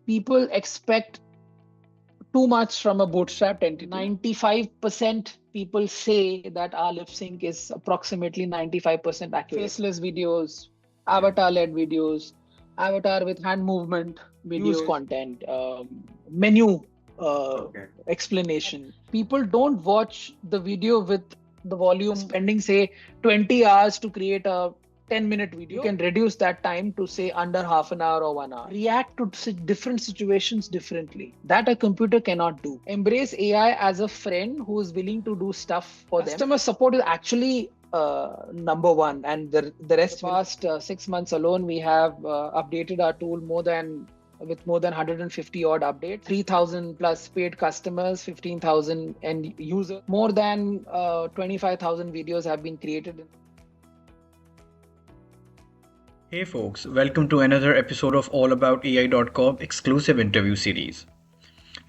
people expect too much from a bootstrapped entity. 95% people say that our lip sync is approximately 95% accurate. Faceless videos, avatar-led videos, avatar with hand movement, videos content, menu explanation. People don't watch the video with the volume, spending say 20 hours to create a 10-minute video. You can reduce that time to say under half an hour or 1 hour. React to different situations differently. That a computer cannot do. Embrace AI as a friend who is willing to do stuff for them. Customer support is actually number one, and the rest. The past 6 months alone, we have updated our tool with more than 150 odd updates, 3,000 plus paid customers, 15,000 end users, more than 25,000 videos have been created. Hey folks, welcome to another episode of AllAboutAI.com exclusive interview series.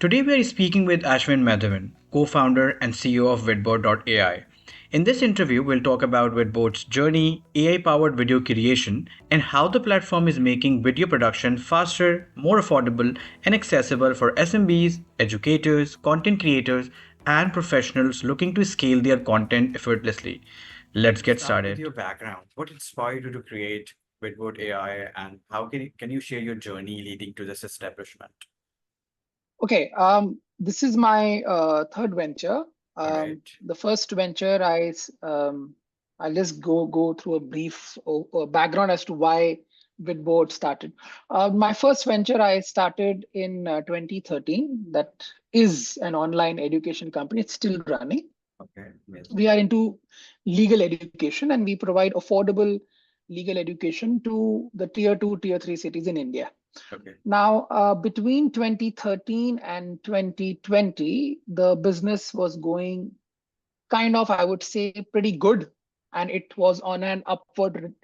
Today we are speaking with Ashwin Madhavan, co-founder and CEO of vidBoard.ai. In this interview, we'll talk about vidBoard's journey, AI-powered video creation, and how the platform is making video production faster, more affordable, and accessible for SMBs, educators, content creators, and professionals looking to scale their content effortlessly. Let's get started. With your background, what inspired you to create vidBoard AI, and how can you share your journey leading to this establishment? Okay, this is my third venture. The first venture, I'll just go through a brief background as to why vidBoard started. My first venture I started in 2013. That is an online education company. It's still running. Okay. Yes. We are into legal education, and we provide affordable legal education to the tier 2, tier 3 cities in India. Okay. Now, between 2013 and 2020, the business was going kind of, I would say, pretty good. And it was on an upward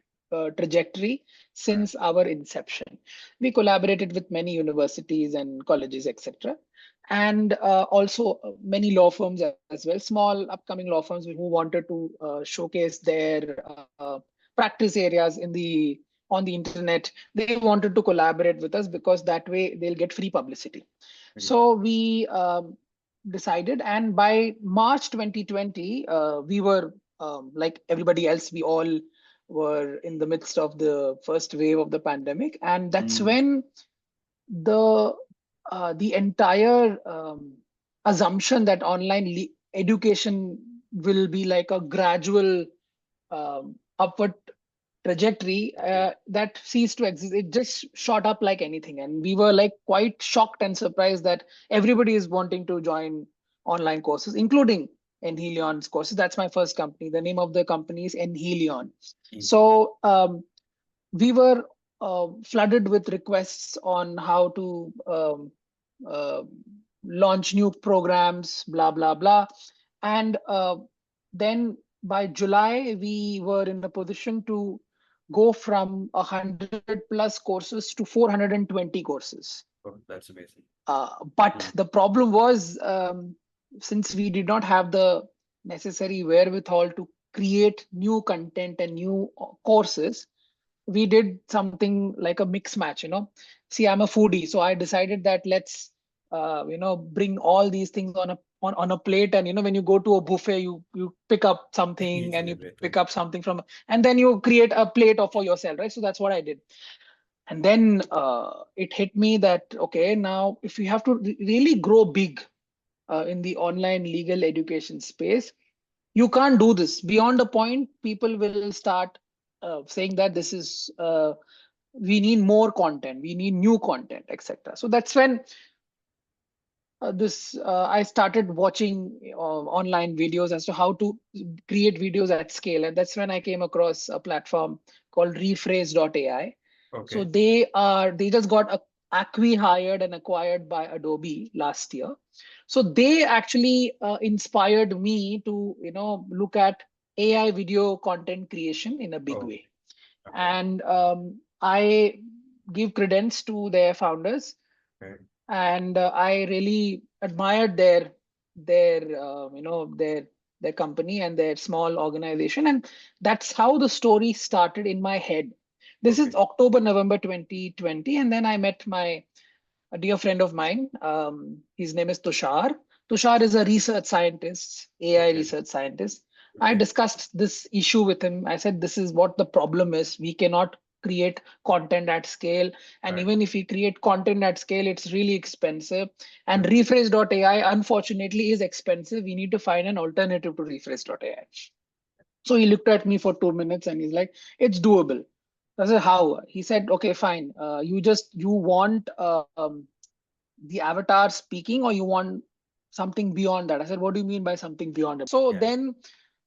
trajectory since our inception. We collaborated with many universities and colleges, etc. And also many law firms as well, small upcoming law firms who wanted to showcase their practice areas on the internet. They wanted to collaborate with us because that way they'll get free publicity. Okay. So we decided, and by March 2020, we were like everybody else, we all were in the midst of the first wave of the pandemic, and that's when the entire assumption that online education will be like a gradual upward trajectory that ceased to exist. It just shot up like anything, and we were like quite shocked and surprised that everybody is wanting to join online courses, including Enhelion's courses. That's my first company. The name of the company is Enhelion. So we were flooded with requests on how to launch new programs, blah blah blah, and then by July we were in a position to go from 100 plus courses to 420 courses. Oh, that's amazing. But the problem was, since we did not have the necessary wherewithal to create new content and new courses, we did something like a mix match. See, I'm a foodie, so I decided that let's bring all these things on a plate, and when you go to a buffet, you pick up something and you pick up something from, and then you create a plate for yourself, right? So that's what I did. And then it hit me that, okay, now if you have to really grow big in the online legal education space, you can't do this. Beyond a point, people will start saying that this is we need more content, we need new content, etc. So that's when I started watching online videos as to how to create videos at scale, and that's when I came across a platform called rephrase.ai. Okay. So they just got hired and acquired by Adobe last year. So they actually inspired me to look at AI video content creation in a big way. Okay. And I give credence to their founders. Okay. And I really admired their company and their small organization, and that's how the story started in my head. This is October, November 2020, and then I met my a dear friend of mine. His name is Tushar. Tushar is a research scientist, AI Okay. research scientist. I Okay. discussed this issue with him. I said, this is what the problem is. We cannot create content at scale. And Right. even if we create content at scale, it's really expensive. And True. rephrase.ai, unfortunately, is expensive. We need to find an alternative to rephrase.ai. So he looked at me for 2 minutes and he's like, it's doable. I said, how? He said, okay, fine. You want the avatar speaking, or you want something beyond that? I said, what do you mean by something beyond it? So Yeah. then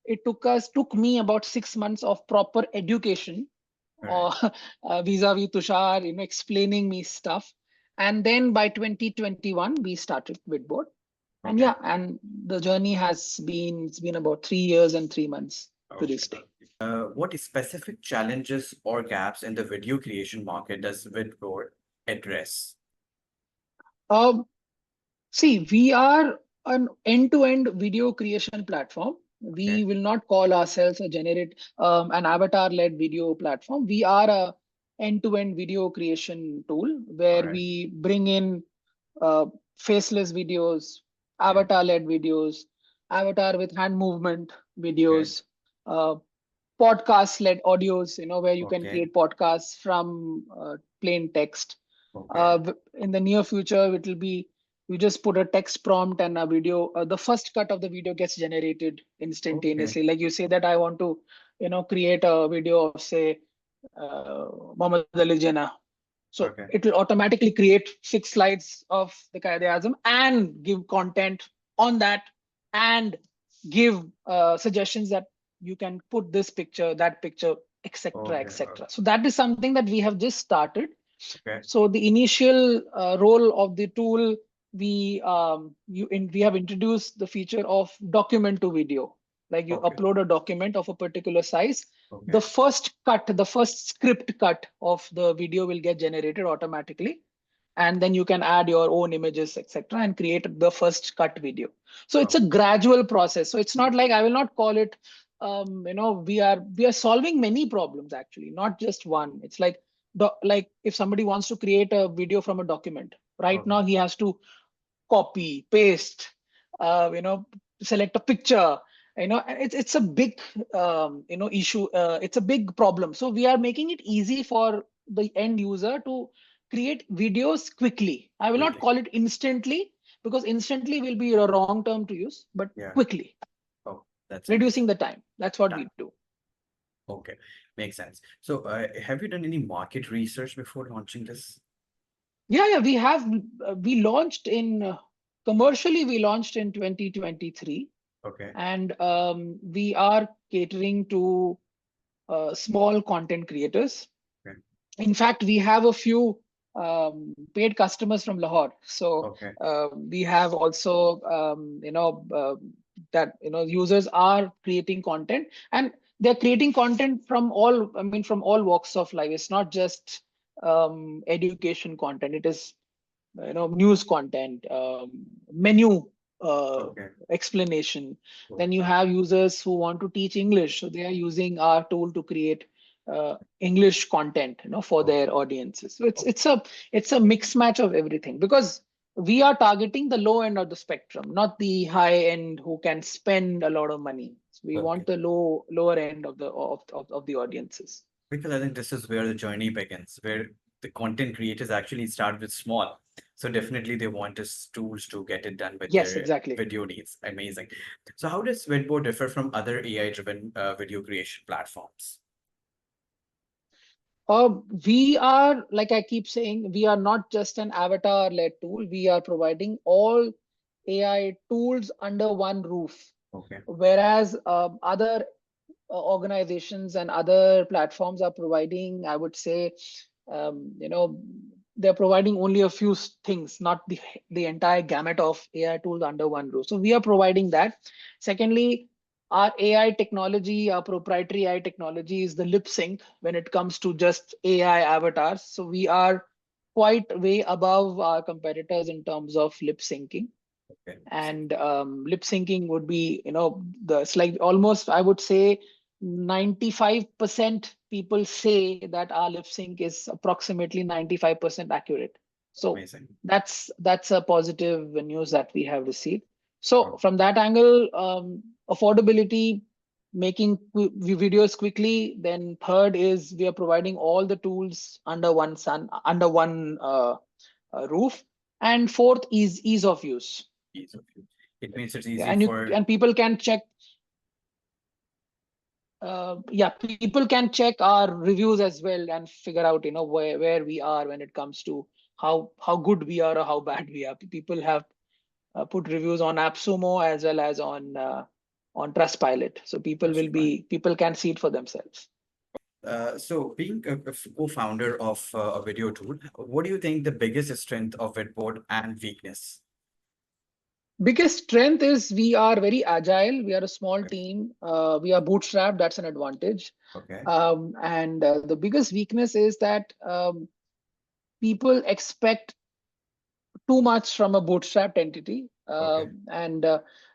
it took me about 6 months of proper education, Right. or vis-a-vis Tushar, explaining me stuff. And then by 2021, we started vidBoard. And Okay. yeah, and the journey it's been about 3 years and 3 months to Okay. this day. What specific challenges or gaps in the video creation market does vidBoard address? Um, See, we are an end-to-end video creation platform. Okay. We will not call ourselves an avatar-led video platform. We are a end-to-end video creation tool All where right. we bring in uh, faceless videos, Yeah. avatar-led videos, avatar with hand movement Okay. videos, uh, podcast-led audios, where you can Okay. create podcasts from plain text. Okay. In the near future, it will be you just put a text prompt and a video. The first cut of the video gets generated Okay. instantaneously. Like you say that I want to, create a video of, say, Muhammad Ali Jinnah. So Okay. it will automatically create 6 slides of the Qaeda-e-Azam and give content on that, and give suggestions that you can put this picture, that picture, etc., Okay. etc. So that is something that we have just started. Okay. So the initial role of the tool, we have introduced the feature of document to video. Like you Okay. upload a document of a particular size, the Okay. first cut, the first script cut of the video will get generated automatically, and then you can add your own images, etc., and create the first cut video. So it's Oh, a gradual process. So it's not like, I will not call it, we are solving many problems, actually, not just one. It's like, like if somebody wants to create a video from a document right okay. now, he has to copy, paste, uh, you know, select a picture. And it's a big issue. It's a big problem. So we are making it easy for the end user to create videos quickly. I will not Quickly. call it instantly, because instantly will be a wrong term to use, but Yeah. quickly, Oh, that's reducing amazing. the time. That's what Done. we do. Okay. Makes sense. So, have you done any market research before launching this? Yeah, we have. We launched commercially. We launched in 2023, Okay. and we are catering to small content creators. Okay. In fact, we have a few paid customers from Lahore. So Okay. we have also, that users are creating content, and they're creating content from all. I mean, from all walks of life. It's not just education content. It is, news content, menu uh, Okay. explanation. Then you Okay. have users who want to teach English, so they are using our tool to create English content, for Okay. their audiences. So it's Okay. it's a mix match of everything, because we are targeting the low end of the spectrum, not the high end who can spend a lot of money. So we want Okay. the lower end of the audiences. Because I think this is where the journey begins, where the content creators actually start with small. So definitely they want us tools to get it done with Yes, their exactly. video needs. Amazing. So how does Vidboard differ from other AI-driven video creation platforms? We are, like I keep saying, we are not just an avatar-led tool. We are providing all AI tools under one roof. Okay. Whereas other organizations and other platforms are providing, I would say, they're providing only a few things, not the entire gamut of AI tools under one roof. So we are providing that. Secondly, our AI technology, our proprietary AI technology, is the lip sync when it comes to just AI avatars. So we are quite way above our competitors in terms of lip syncing. Okay. And lip syncing would be, it's like almost, I would say, 95% people say that our lip sync is approximately 95% accurate. So Amazing. that's a positive news that we have received. So Oh, from that angle, affordability, making videos quickly. Then third is we are providing all the tools under one roof. And fourth is ease of use. ease of use. It means it's Yeah, easy for. and people can check. Yeah, people can check our reviews as well and figure out, where we are when it comes to how good we are or how bad we are. People have put reviews on AppSumo as well as on Trustpilot, so That's fine. people can see it for themselves. So being a co-founder of a video tool, what do you think the biggest strength of Vidboard and weakness? Biggest strength is we are very agile. We are a small Okay. team. We are bootstrapped. That's an advantage. Okay. And the biggest weakness is that people expect too much from a bootstrapped entity. Okay. And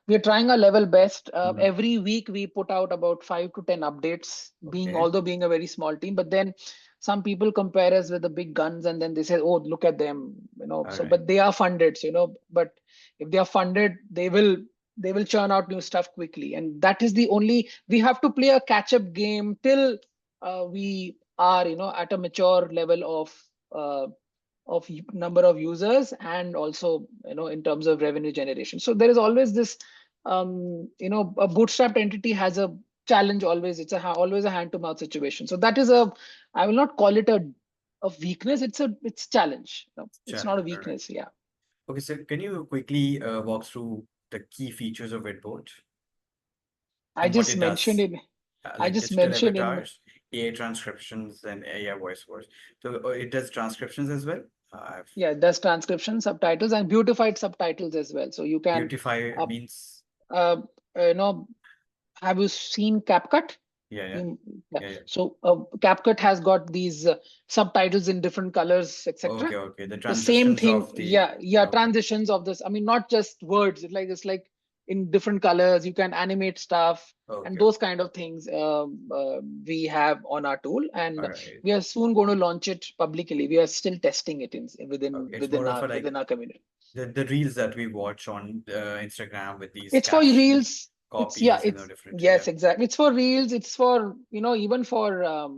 we are trying our level best. Mhm. Every week we put out about 5 to 10 updates, Okay. although being a very small team. But then some people compare us with the big guns, and then they say, "Oh, look at them," All So, right. but they are funded, But if they are funded, they will churn out new stuff quickly, and that is the only. We have to play a catch-up game till we are, at a mature level of number of users, and also in terms of revenue generation. So there is always this, a bootstrapped entity has a challenge always. It's always a hand to mouth situation. So that is I will not call it a weakness. It's challenge. It's not a Challenge. All right. weakness. Yeah. Okay, so can you quickly walk through the key features of Vidboard i and what just it mentioned does? in I Like just digital mentioned in avatars, AI transcriptions, and AI voice overs. So it does transcriptions as well. I've Yeah, there's transcription, subtitles, and beautified subtitles as well. So you can beautify uh, means. uh, you know have you seen CapCut? Yeah, yeah, Mm, yeah. yeah, yeah. So CapCut has got these subtitles in different colors, etc. Okay, okay. The The same transitions thing, of the. yeah, yeah. Okay, Transitions of this. I mean, not just words. It's like in different colors. You can animate stuff and okay, those okay. kind of things. We have on our tool, All and right. we are soon going to launch it publicly. We are still testing it Okay. It's within more of our a like community. the reels that we watch on Instagram with these It's for caption reels. copies, It's different. Yeah. yes, exactly. It's for reels. It's for even for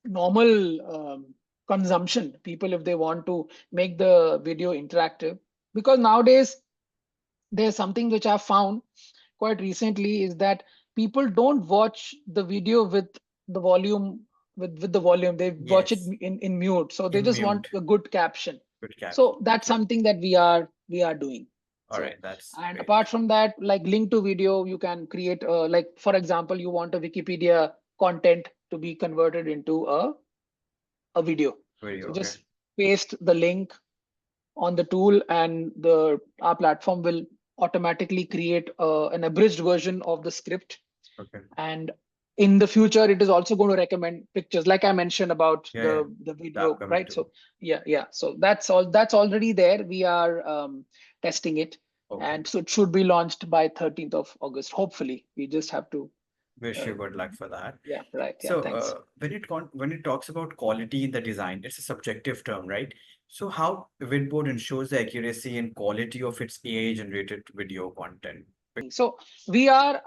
normal consumption. People, if they want to make the video interactive, because nowadays there's something which I've found quite recently is that people don't watch the video with the volume with the volume. They watch it Yes. in mute. So they In just want mute. a good caption. Good caption. So that's True. something that we are doing. All So, right. That's and great. apart from that, like link to video, you can create like, for example, you want a Wikipedia content to be converted into a video. Very So okay. just paste the link on the tool, and the our platform will automatically create an abridged version of the script. Okay. And in the future, it is also going to recommend pictures, like I mentioned about Yeah, yeah. the The video, upcoming right? tool. So yeah. So that's already there. We are testing it, Okay. and so it should be launched by 13th of August. Hopefully, we just have to. Wish Uh, you good luck for that. yeah, right. Yeah, So, thanks. when it talks about quality in the design, it's a subjective term, right? So, how Vidboard ensures the accuracy and quality of its AI generated video content? So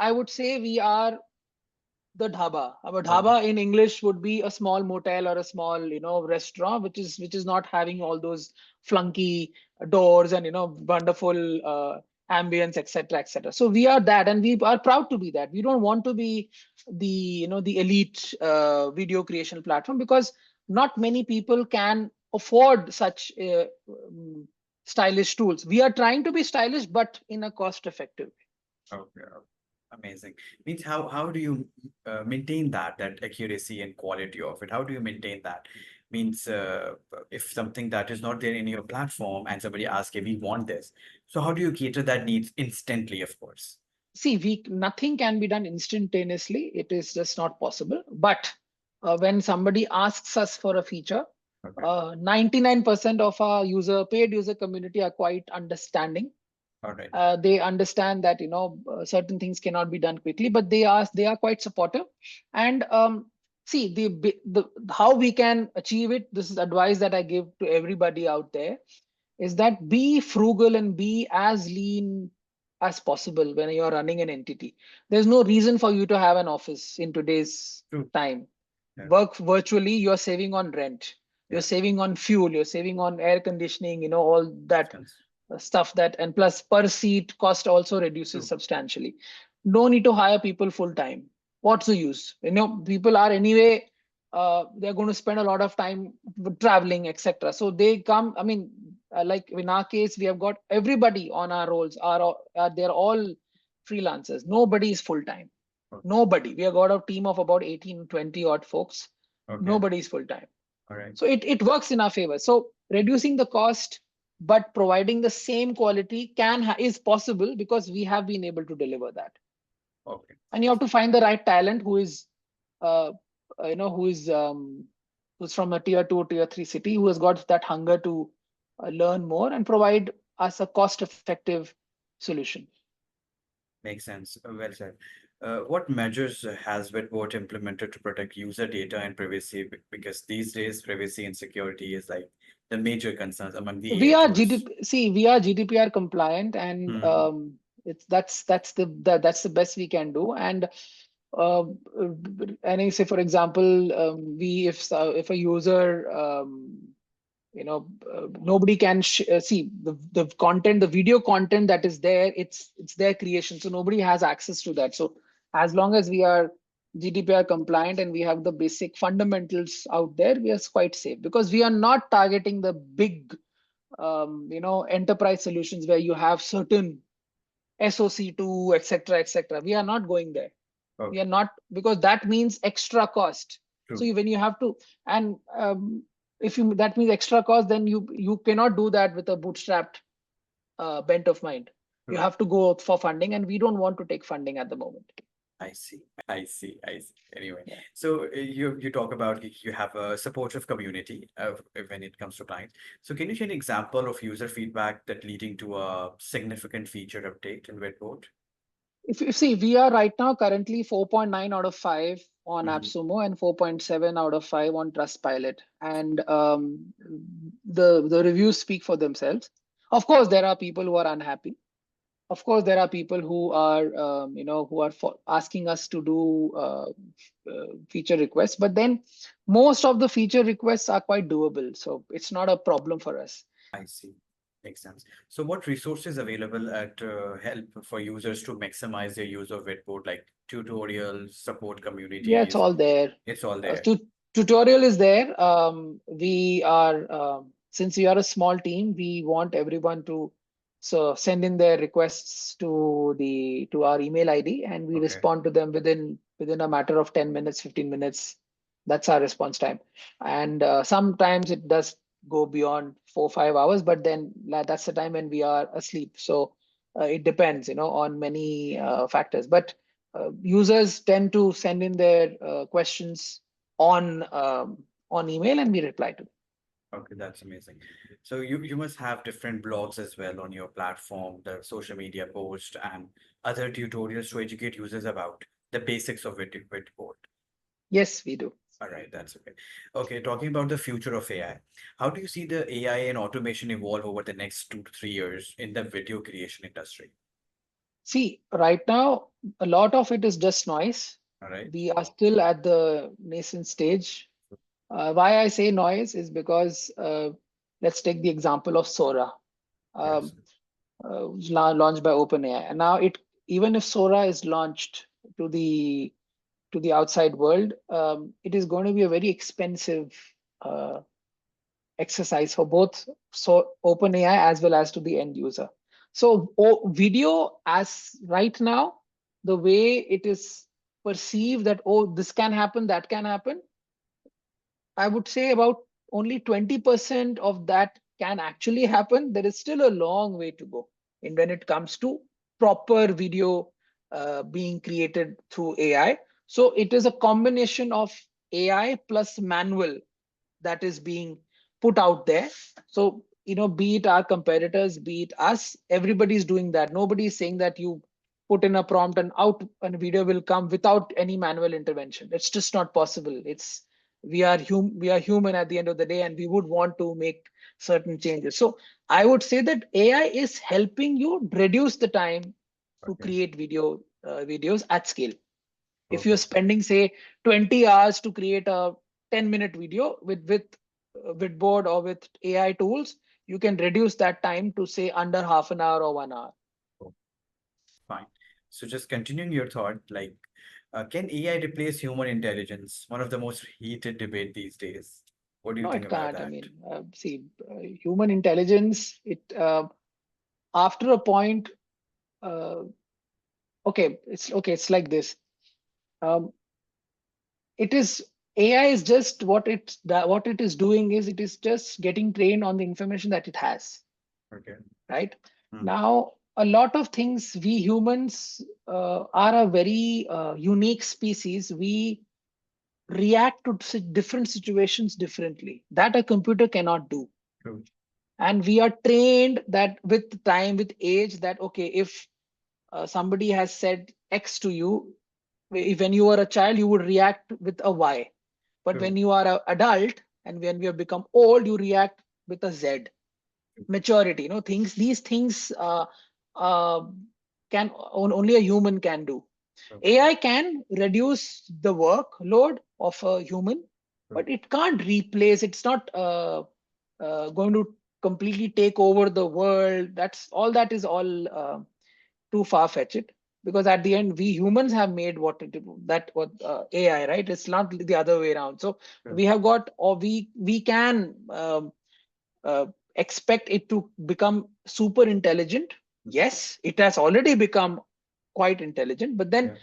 I would say we are the dhaba. Our Okay. dhaba in English would be a small motel or a small, restaurant, which is not having all those flunky doors and wonderful ambience, etc., etc. So we are that, and we are proud to be that. We don't want to be the elite video creation platform, because not many people can afford such stylish tools. We are trying to be stylish, but in a cost-effective. Okay. Amazing. Means how do you maintain that accuracy and quality of it? How do you maintain that? Means if something that is not there in your platform and somebody asks, "Hey, we want this," so how do you cater that needs instantly? Of course. See, we nothing can be done instantaneously. It is just not possible. But when somebody asks us for a feature, Okay. 99% of our paid user community are quite understanding. All right. They understand that certain things cannot be done quickly, but they are quite supportive. And See, the how we can achieve it. This is advice that I give to everybody out there, is that be frugal and be as lean as possible when you're running an entity. There's no reason for you to have an office in today's True. time. Yeah. Work virtually, you're saving on rent, you're Yeah. saving on fuel, you're saving on air conditioning, all that Expense. stuff, that, and plus per seat cost also reduces True. substantially. No need to hire people full time. What's the use? People are anyway, they're going to spend a lot of time traveling, etc. So they come, I mean, like in our case, we have got everybody on our roles they're all freelancers. Nobody is full time. Okay. Nobody. We have got a team of about 18, 20 odd folks. Okay. Nobody is full time. All right. So it works in our favor. So reducing the cost but providing the same quality is possible because we have been able to deliver that. Okay. And you have to find the right talent who is uh, who is who's from a tier 2, tier 3 city, who has got that hunger to learn more and provide us a cost effective solution. Makes sense. Well said. What measures has vidBoard implemented to protect user data and privacy? Because these days, privacy and security is like the major concerns among the We AI are tools. GDP, see, we are GDPR compliant, and Hmm. that's the best we can do. Uh, and I say, for example, we if a user nobody can see the content, the video content that is there, it's their creation, so nobody has access to that. So as long as we are GDPR compliant and we have the basic fundamentals out there, we are quite safe, because we are not targeting the big enterprise solutions where you have certain SOC2, etc., etc. We are not going there. We are Okay. not, because that means extra cost. So True. when you have to, and if you that means extra cost, then you cannot do that with a bootstrapped bent of mind. You True. have to go for funding, and we don't want to take funding at the moment. I see. I see. I see. Anyway, Yeah. so you talk about you have a supportive community when it comes to clients. So can you share an example of user feedback that leading to a significant feature update in vidBoard? If you see, we are right now currently 4.9 out of 5 on Mm-hmm. AppSumo and 4.7 out of 5 on Trustpilot. And the reviews speak for themselves. Of course, there are people who are unhappy. Of course, there are people who are, asking us to do feature requests. But then most of the feature requests are quite doable. So it's not a problem for us. I see. Makes sense. So what resources available at help for users to maximize their use of vidBoard, like tutorials, support Yeah, it's communities? all there. It's all Uh, there. tu- Tutorial is there. We are Since we are a small team, we want everyone to send in their requests to our email ID, and we Okay. respond to them within a matter of 10 minutes, 15 minutes. That's our response time. And sometimes it does go beyond 4 or 5 hours, but then that's the time when we are asleep. So it depends, on many factors. But users tend to send in their questions on email, and we reply to them. Okay, that's amazing. So you must have different blogs as well on your platform, the social media post and other tutorials to educate users about the basics of vidBoard. Yes, we do. All right, that's okay. Okay, talking about the future of AI, how do you see the AI and automation evolve over the next 2 to 3 years in the video creation industry? See, right now, a lot of it is just noise. All right. We are still at the nascent stage. Why I say noise is because let's take the example of Sora, Yes. um, launched by OpenAI. And now even if Sora is launched to the to the outside world, it is going to be a very expensive uh, exercise for both OpenAI as well as to the end user. So video, as right now, the way it is perceived that, oh, this can happen, that can happen, I would say about only 20% of that can actually happen. There is still a long way to go in when it comes to proper video being created through AI. So it is a combination of AI plus manual that is being put out there. So, be it our competitors, be it us, everybody's doing that. Nobody is saying that you put in a prompt and out and video will come without any manual intervention. It's just not possible. We are human at the end of the day, and we would want to make certain changes. So I would say that AI is helping you reduce the time to Okay. create videos at scale. If you're Perfect. spending, say, 20 hours to create a 10-minute video with vidBoard or with AI tools, you can reduce that time to, say, under half an hour or 1 hour. Oh, fine. So just continuing your thought, can AI replace human intelligence? One of the most heated debate these days. What do you No, think it about can't. I that? mean, see, human intelligence, after a point, uh, okay, it's like this. Um, it is AI is just what it is doing is it is just getting trained on the information that it has, Okay. right? Hmm. Now, a lot of things, we humans are a very unique species. We react to different situations differently that a computer cannot do. True. And we are trained that with time, with age, that okay, if somebody has said X to you, when you are a child, you would react with a Y. But True. when you are an adult and when we have become old, you react with a Z. Maturity, these things uh, only a human can do. True. AI can reduce the workload of a human, True. but it can't replace. It's not going to completely take over the world. That is all too far fetched. Because at the end, we humans have made what AI, right? It's not the other way around. So True. we have got, or we can uh, expect it to become super intelligent. Yes, it has already become quite intelligent, but then Yeah.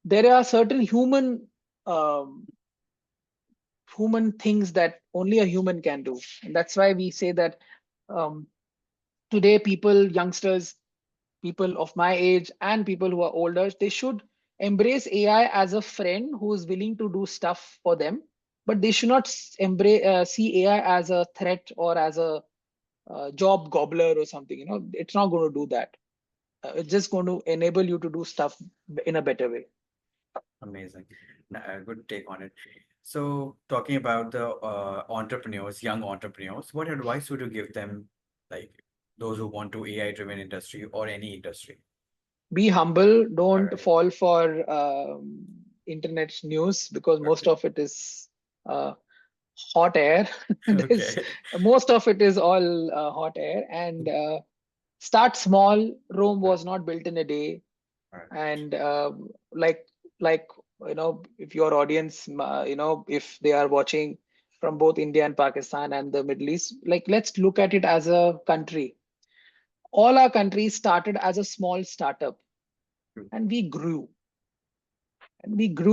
there are certain um, human things that only a human can do, and that's why we say that um, today people, youngsters, people of my age and people who are older, they should embrace AI as a friend who is willing to do stuff for them, but they should not see AI as a threat or as a job gobbler or something. It's not going to do that. It's just going to enable you to do stuff in a better way. Amazing. Good take on it. So, talking about the entrepreneurs, young entrepreneurs, what advice would you give them, like those who want to AI-driven industry or any industry? Be humble. All Don't right. fall for internet news, because most Okay. of it is uh, hot air. There's Okay. Most of it is all hot air. And start small. Rome Right. was not built in a day. Right. And like like if your audience, if they are watching from both India and Pakistan and the Middle East, like, let's look at it as a country. All our countries started as a small startup, True. and we grew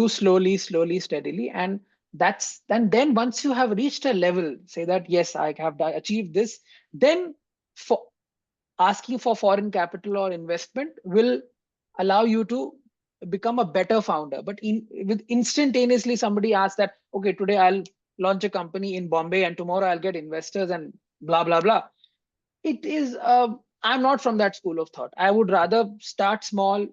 slowly, steadily. And then once you have reached a level, say that yes, I have achieved this, then for asking for foreign capital or investment will allow you to become a better founder. But with instantaneously somebody asks that, okay, today I'll launch a company in Bombay and tomorrow I'll get investors and blah blah blah. It is I'm not from that school of thought. I would rather start small,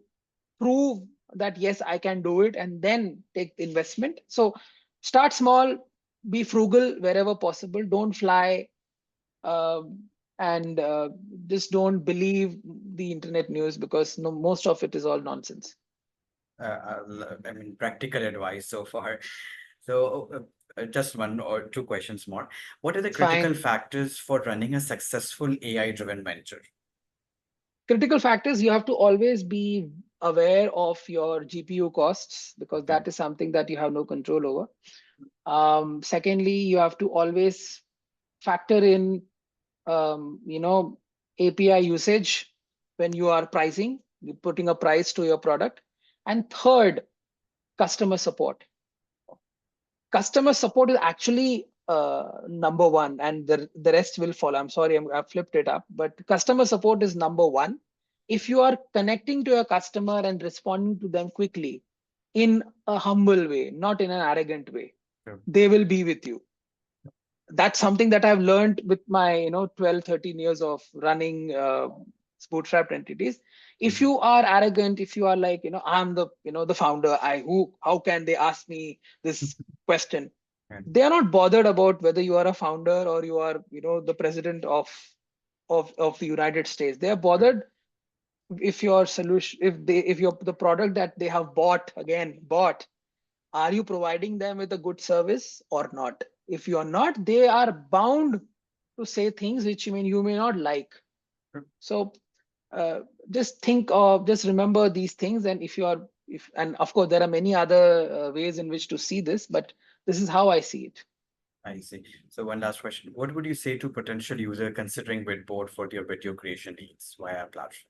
prove that yes, I can do it, and then take the investment. So start small, be frugal wherever possible, don't fly, um, and just don't believe the internet news, because no, most of it is all nonsense. I mean, practical advice so far. So, just one or two questions more. What are the critical Fine. factors for running a successful AI-driven venture? Critical factors, you have to always be aware of your GPU costs, because Okay. that is something that you have no control over. Secondly, you have to always factor in API usage when you are pricing, you're putting a price to your product. And third, customer support. Customer support is actually number one, and the rest will follow. I'm sorry, I flipped it up, but customer support is number one. If you are connecting to your customer and responding to them quickly in a humble way, not in an arrogant way, Sure. they will be with you. That's something that I've learned with my 12, 13 years of running bootstrapped entities. If Mhm. you are arrogant, if you are like, I'm the, the founder, how can they ask me this question? Right. They are not bothered about whether you are a founder or you are, the president of the United States. They are Right. bothered if your solution, if your the product that they have bought, are you providing them with a good service or not? If you are not, they are bound to say things which you may not like. So uh, just remember these things. And if you are, if and of course there are many other ways in which to see this, but this is how I see it. I see. So one last question. What would you say to potential user considering vidboard for their video creation needs via our platform?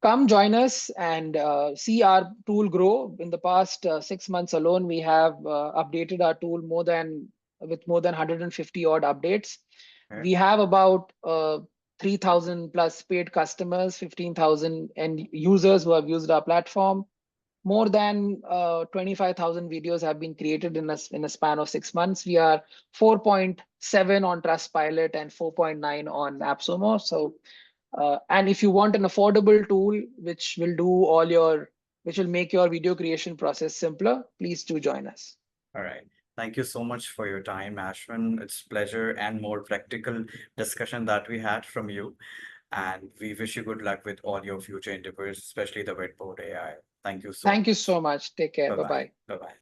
Come join us and see our tool grow. In the past 6 months alone, we have updated our tool more than 150 odd updates. Okay. We have about 3,000 plus paid customers, 15,000 end users who have used our platform. More than 25,000 videos have been created in a span of 6 months. We are 4.7 on Trustpilot and 4.9 on AppSumo. So and if you want an affordable tool which will make your video creation process simpler, please do join us. All right. Thank you so much for your time, Ashwin. It's pleasure and more practical discussion that we had from you. And we wish you good luck with all your future endeavors, especially the vidboard AI. Thank you so Thank you much. so much. Take care. Bye Bye-bye. bye. Bye-bye.